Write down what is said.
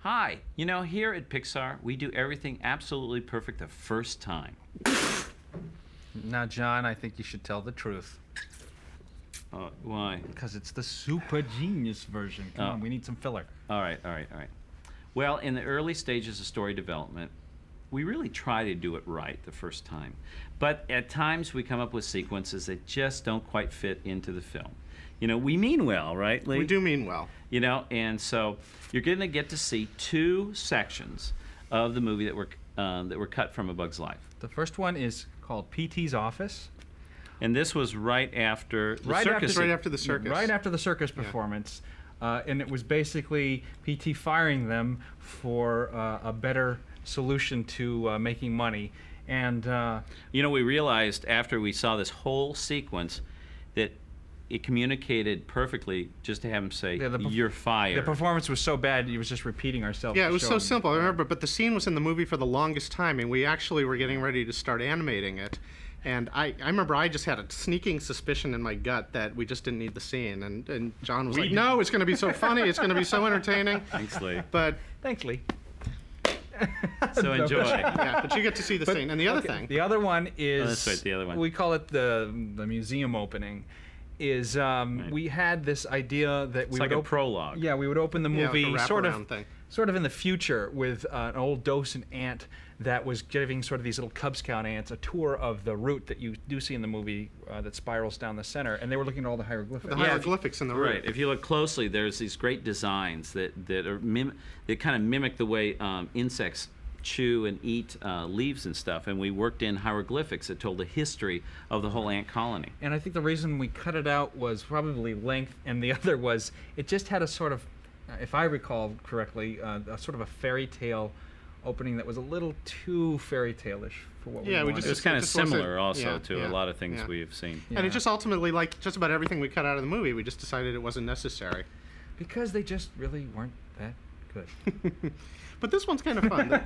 Hi, you know, here at Pixar, we do everything absolutely perfect the first time. Now, John, I think you should tell the truth. Why? Because it's the super genius version. Come on, we need some filler. All right. Well, in the early stages of story development, we really try to do it right the first time. But at times we come up with sequences that just don't quite fit into the film. You know, we mean well, right, Lee? We do mean well. You know, and so you're going to get to see two sections of the movie that were cut from A Bug's Life. The first one is called P.T.'s Office. And this was right after the circus. Right after the circus. Right after the circus performance. And it was basically P.T. firing them for a better solution to making money. And you know, we realized after we saw this whole sequence that it communicated perfectly just to have him say, "You're fired." the performance was so bad, he was just repeating ourselves. Yeah, it was so simple. I remember, but the scene was in the movie for the longest time, and we actually were getting ready to start animating it. And I remember I just had a sneaking suspicion in my gut that we just didn't need the scene. And John was like, no, it's going to be so funny. It's going to be so entertaining. Thanks, Lee. But Thanks, Lee. So enjoy. yeah, but you get to see the scene. And the other thing. The other one is... that's right, the other one. We call it the museum opening. Is we had this idea that we It's would like a prologue. Yeah, we would open the movie like a sort wraparound thing. of in the future with an old docent ant that was giving sort of these little Cub Scout ants a tour of the route that you do see in the movie that spirals down the center, and they were looking at all the hieroglyphics. The hieroglyphics in the room. Right. If you look closely, there's these great designs that kind of mimic the way insects chew and eat leaves and stuff, and we worked in hieroglyphics that told the history of the whole ant colony. And I think the reason we cut it out was probably length, and the other was it just had a sort of, if I recall correctly, a sort of a fairy tale opening that was a little too fairy tale-ish for what we wanted. It was kind of similar also to yeah, a lot of things yeah. we've seen. And it just ultimately, like just about everything we cut out of the movie, we just decided it wasn't necessary. Because they just really weren't that good. But this one's kind of fun.